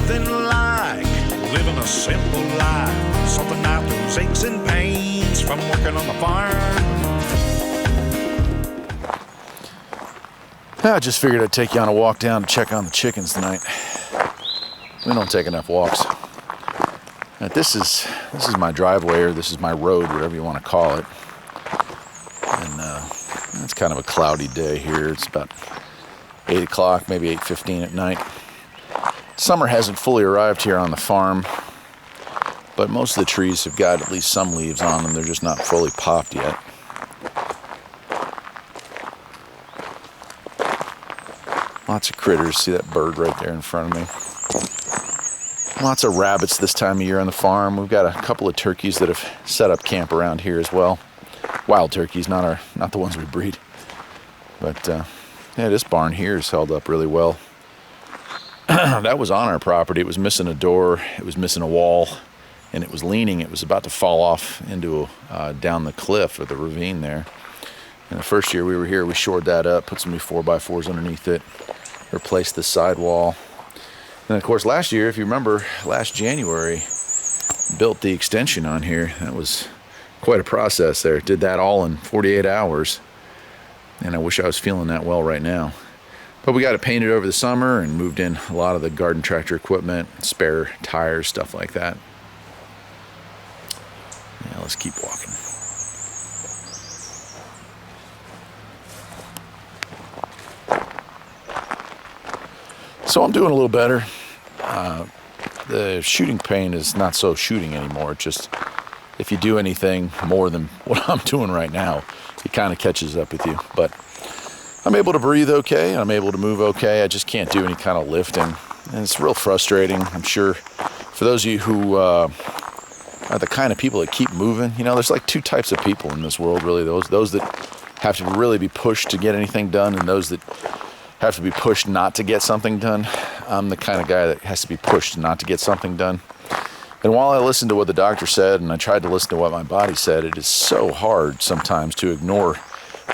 nothing like living a simple life. Something out those aches and pains from working on the farm. I just figured I'd take you on a walk down to check on the chickens tonight. We don't take enough walks. Now, this is my driveway, or this is my road, whatever you want to call it. And it's kind of a cloudy day here. It's about 8 o'clock, maybe 8:15 at night. Summer hasn't fully arrived here on the farm, but most of the trees have got at least some leaves on them. They're just not fully popped yet. Lots of critters. See that bird right there in front of me? Lots of rabbits this time of year on the farm. We've got a couple of turkeys that have set up camp around here as well. Wild turkeys, not the ones we breed. But yeah, this barn here is held up really well. That was on our property. It was missing a door. It was missing a wall, and it was leaning. It was about to fall off into down the cliff or the ravine there. And the first year we were here, we shored that up, put some new 4x4s underneath it, replaced the sidewall. And of course, last year, if you remember, last January, built the extension on here. That was quite a process there. Did that all in 48 hours. And I wish I was feeling that well right now. But we got it painted over the summer and moved in a lot of the garden tractor equipment, spare tires, stuff like that. Yeah, let's keep walking. So I'm doing a little better. The shooting pain is not so shooting anymore. It's just if you do anything more than what I'm doing right now, it kind of catches up with you. But I'm able to breathe okay. I'm able to move okay. I just can't do any kind of lifting. And it's real frustrating. I'm sure for those of you who are the kind of people that keep moving, you know, there's like two types of people in this world, really. Those that have to really be pushed to get anything done, and those that have to be pushed not to get something done. I'm the kind of guy that has to be pushed not to get something done. And while I listened to what the doctor said and I tried to listen to what my body said, it is so hard sometimes to ignore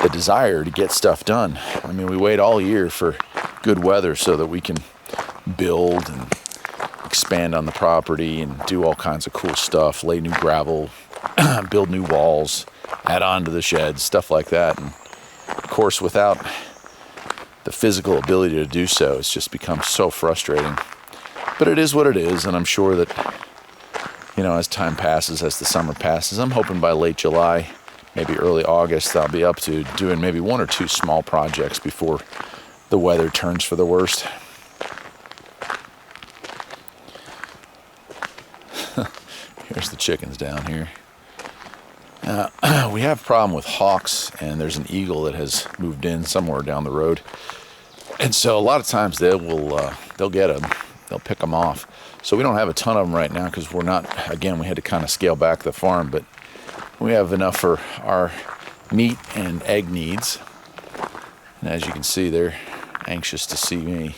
the desire to get stuff done. I mean, we wait all year for good weather so that we can build and expand on the property and do all kinds of cool stuff, lay new gravel, build new walls, add on to the sheds, stuff like that. And of course, without the physical ability to do so, it's just become so frustrating. But it is what it is, and I'm sure that, you know, as time passes, as the summer passes, I'm hoping by late July, maybe early August, I'll be up to doing maybe one or two small projects before the weather turns for the worst. Here's the chickens down here. We have a problem with hawks, and there's an eagle that has moved in somewhere down the road. And so a lot of times they'll get them, they'll pick them off. So we don't have a ton of them right now because we're not, again, we had to kind of scale back the farm, but we have enough for our meat and egg needs. And as you can see, they're anxious to see me.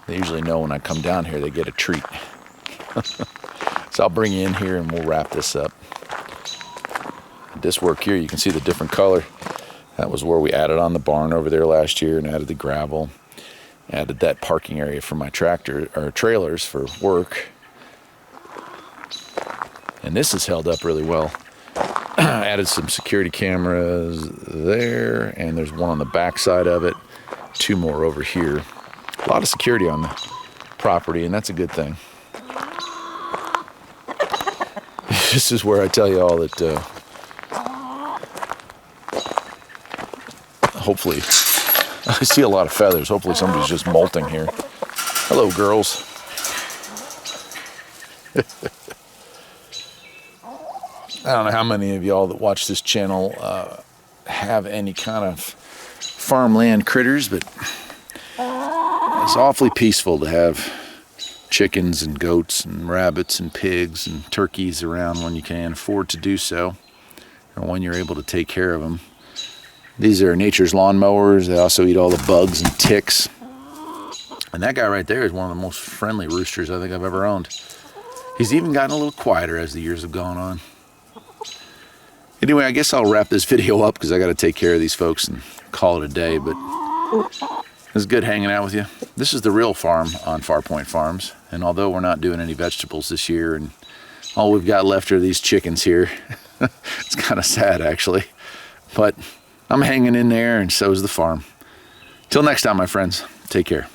They usually know when I come down here, they get a treat. So I'll bring you in here and we'll wrap this up. This work here, you can see the different color. That was where we added on the barn over there last year and added the gravel. Added that parking area for my tractor or trailers for work. And this is held up really well. Added some security cameras there, and there's one on the back side of it. 2 more over here. A lot of security on the property, and that's a good thing. This is where I tell you all that hopefully, I see a lot of feathers. Hopefully somebody's just molting here. Hello, girls. I don't know how many of y'all that watch this channel have any kind of farmland critters, but it's awfully peaceful to have chickens and goats and rabbits and pigs and turkeys around when you can afford to do so, or when you're able to take care of them. These are nature's lawnmowers. They also eat all the bugs and ticks. And that guy right there is one of the most friendly roosters I think I've ever owned. He's even gotten a little quieter as the years have gone on. Anyway, I guess I'll wrap this video up because I got to take care of these folks and call it a day. But It's good hanging out with you. This is the real farm on Farpoint Farms, and although we're not doing any vegetables this year and all we've got left are these chickens here, it's kind of sad actually, but I'm hanging in there and so is the farm. Till next time, my friends, take care.